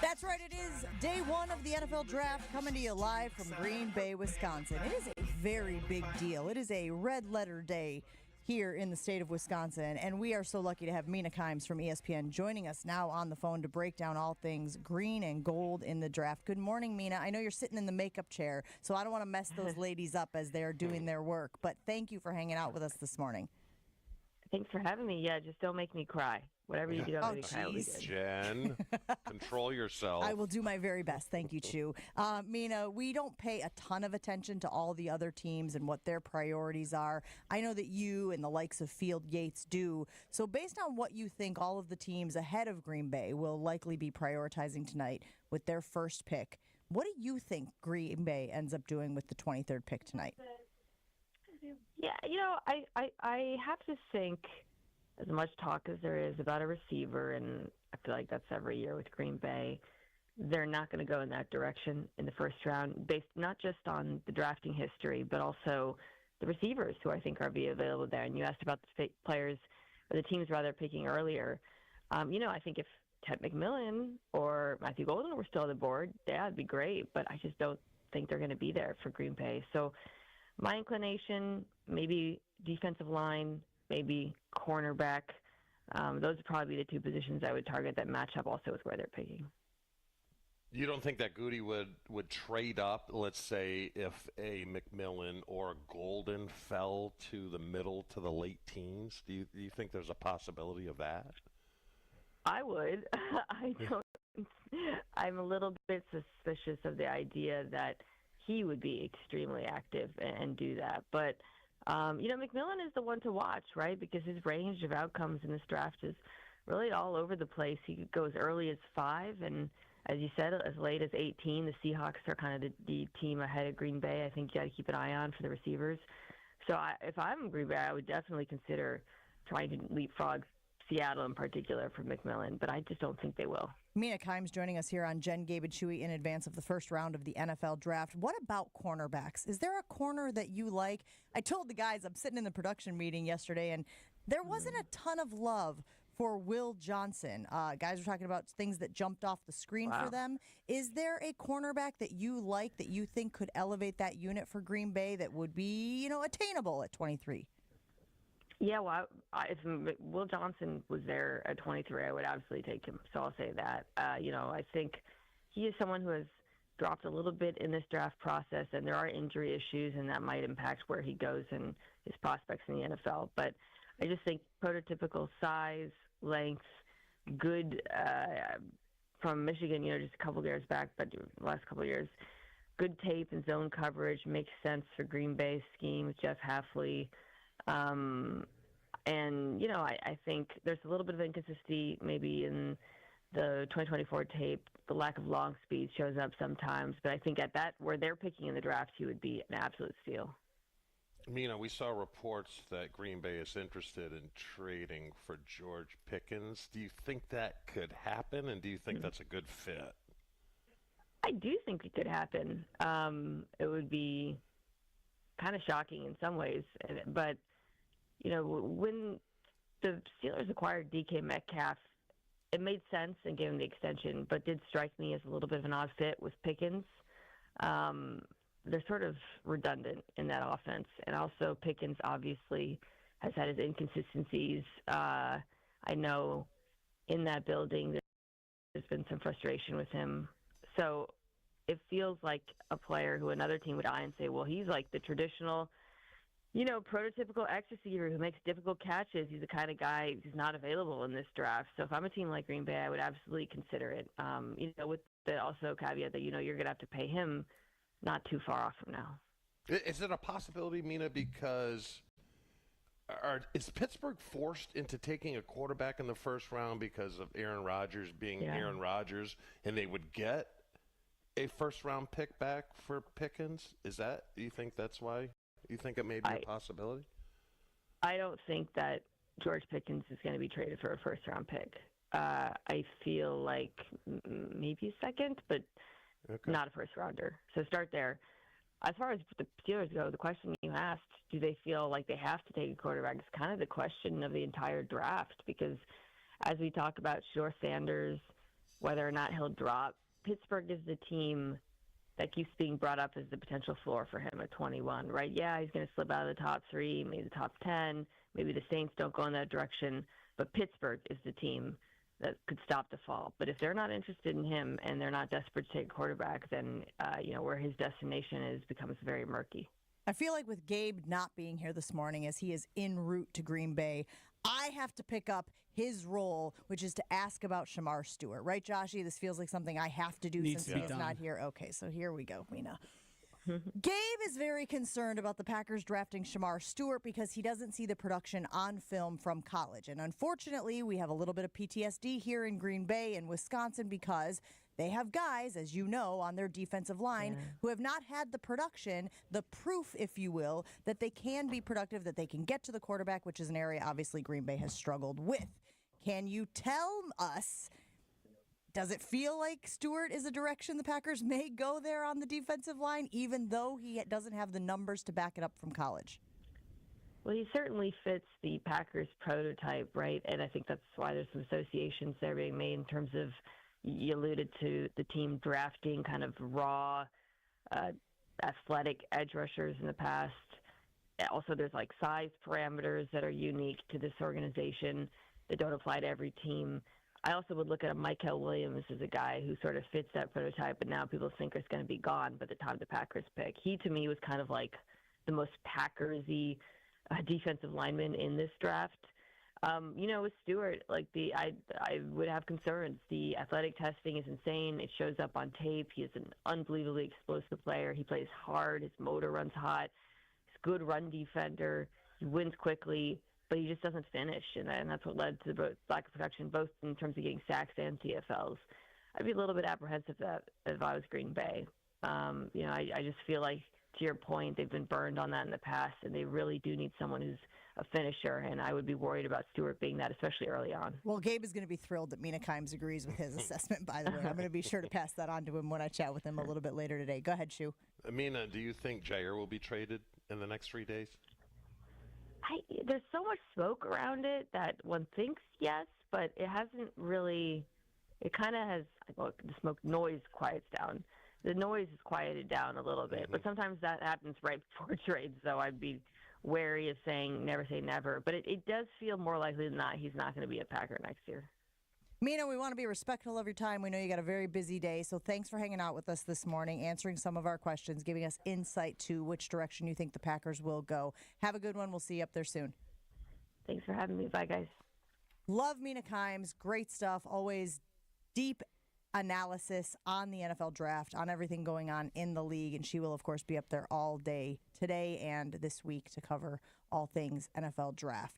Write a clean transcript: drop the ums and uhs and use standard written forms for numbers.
That's right. It is day one of the NFL draft coming to you live from Green Bay, Wisconsin. It is a very big deal. It is a red letter day here in the state of Wisconsin, and we are so lucky to have Mina Kimes from ESPN joining us now on the phone to break down all things green and gold in the draft. Good morning, Mina. I know you're sitting in the makeup chair, so I don't want to mess those ladies up as they're doing their work, but thank you for hanging out with us this morning. Thanks for having me. Yeah, just don't make me cry. Whatever you do, don't make me cry. Jen, control yourself. I will do my very best. Thank you, Chew. Mina, we don't pay a ton of attention to all the other teams and what their priorities are. I know that you and the likes of 𝘾𝙃𝙀𝙀𝙒 do. So based on what you think all of the teams ahead of Green Bay will likely be prioritizing tonight with their first pick, what do you think Green Bay ends up doing with the 23rd pick tonight? Yeah, I have to think, as much talk as there is about a receiver, and I feel like that's every year with Green Bay, they're not going to go in that direction in the first round, based not just on the drafting history, but also the receivers who I think are be available there. And you asked about the players, or the teams rather, picking earlier. I think if Ted McMillan or Matthew Golden were still on the board, yeah, it'd be great, but I just don't think they're going to be there for Green Bay. So my inclination, maybe defensive line, maybe cornerback. Those would probably be the two positions I would target that match up also with where they're picking. You don't think that Goody would trade up, let's say, if a McMillan or a Golden fell to the middle to the late teens? Do you think there's a possibility of that? I would. I don't. I'm a little bit suspicious of the idea that he would be extremely active and do that. But McMillan is the one to watch, right? Because his range of outcomes in this draft is really all over the place. He could go as early as 5, and as you said, as late as 18. The Seahawks are kind of the team ahead of Green Bay. I think you got to keep an eye on for the receivers. So if I'm Green Bay, I would definitely consider trying to leapfrog Seattle in particular for McMillan, but I just don't think they will. Mina Kimes joining us here on 𝘾𝙃𝙀𝙀𝙀 in advance of the first round of the NFL draft. What about cornerbacks? Is there a corner that you like? I told the guys, I'm sitting in the production meeting yesterday, and there wasn't a ton of love for Will Johnson. Guys were talking about things that jumped off the screen for them. Is there a cornerback that you like that you think could elevate that unit for Green Bay that would be, attainable at 23? Yeah, well, if Will Johnson was there at 23, I would absolutely take him. So I'll say that. I think he is someone who has dropped a little bit in this draft process, and there are injury issues, and that might impact where he goes and his prospects in the NFL. But I just think prototypical size, length, good from Michigan, just a couple of years back, but the last couple of years, good tape and zone coverage, makes sense for Green Bay's scheme with Jeff Hafley. I think there's a little bit of inconsistency maybe in the 2024 tape. The lack of long speed shows up sometimes, but I think at that, where they're picking in the draft, he would be an absolute steal. Mina, we saw reports that Green Bay is interested in trading for George Pickens. Do you think that could happen, and do you think that's a good fit? I do think it could happen. It would be kind of shocking in some ways, but when the Steelers acquired DK Metcalf, it made sense and gave him the extension, but did strike me as a little bit of an odd fit with Pickens. They're sort of redundant in that offense, and also Pickens obviously has had his inconsistencies. I know in that building there's been some frustration with him, so it feels like a player who another team would eye and say, well, he's like the traditional, prototypical X receiver who makes difficult catches. He's the kind of guy who's not available in this draft. So if I'm a team like Green Bay, I would absolutely consider it, with the also caveat that, you're going to have to pay him not too far off from now. Is it a possibility, Mina, because is Pittsburgh forced into taking a quarterback in the first round because of Aaron Rodgers being Aaron Rodgers, and they would get a first-round pick back for Pickens? Do you think that's why? You think it may be a possibility? I don't think that George Pickens is going to be traded for a first-round pick. I feel like maybe a second, but not a first-rounder. So start there. As far as the Steelers go, the question you asked, do they feel like they have to take a quarterback, is kind of the question of the entire draft, because as we talk about Shedeur Sanders, whether or not he'll drop. Pittsburgh is the team that keeps being brought up as the potential floor for him at 21, right? Yeah, he's going to slip out of the top 3, maybe the top 10. Maybe the Saints don't go in that direction. But Pittsburgh is the team that could stop the fall. But if they're not interested in him and they're not desperate to take a quarterback, then, where his destination is becomes very murky. I feel like with Gabe not being here this morning as he is en route to Green Bay, I have to pick up his role, which is to ask about Shamar Stewart. Right, Joshy? This feels like something I have to do since he's not here. Okay, so here we go, Mina. Gabe is very concerned about the Packers drafting Shamar Stewart because he doesn't see the production on film from college. And unfortunately, we have a little bit of PTSD here in Green Bay and Wisconsin because they have guys, as you know, on their defensive line who have not had the production, the proof, if you will, that they can be productive, that they can get to the quarterback, which is an area obviously Green Bay has struggled with. Can you tell us, does it feel like Stewart is a direction the Packers may go there on the defensive line, even though he doesn't have the numbers to back it up from college? Well, he certainly fits the Packers prototype, right? And I think that's why there's some associations there being made in terms of, you alluded to the team drafting kind of raw, athletic edge rushers in the past. Also, there's like size parameters that are unique to this organization that don't apply to every team. I also would look at a Michael Williams as a guy who sort of fits that prototype, but now people think is going to be gone by the time the Packers pick. He, to me, was kind of like the most Packers-y defensive lineman in this draft. With Stewart, I would have concerns. The athletic testing is insane. It shows up on tape. He is an unbelievably explosive player. He plays hard. His motor runs hot. He's a good run defender. He wins quickly, but he just doesn't finish, and that's what led to the lack of production, both in terms of getting sacks and TFLs. I'd be a little bit apprehensive that if I was Green Bay. I just feel like, to your point, they've been burned on that in the past, and they really do need someone who's a finisher, and I would be worried about Stewart being that, especially early on. Well, Gabe is going to be thrilled that Mina Kimes agrees with his assessment, by the way. I'm going to be sure to pass that on to him when I chat with him a little bit later today. Go ahead, Shu. Mina, do you think Jair will be traded in the next 3 days? There's so much smoke around it that one thinks yes, but it hasn't really. It kind of has. Well, the smoke noise quiets down. The noise is quieted down a little bit, but sometimes that happens right before trade. So I'd be wary of saying never say never. But it does feel more likely than not he's not going to be a Packer next year. Mina, we want to be respectful of your time. We know you got a very busy day, so thanks for hanging out with us this morning, answering some of our questions, giving us insight to which direction you think the Packers will go. Have a good one. We'll see you up there soon. Thanks for having me. Bye, guys. Love Mina Kimes. Great stuff. Always deep analysis on the NFL draft, on everything going on in the league, and she will, of course, be up there all day today and this week to cover all things NFL draft.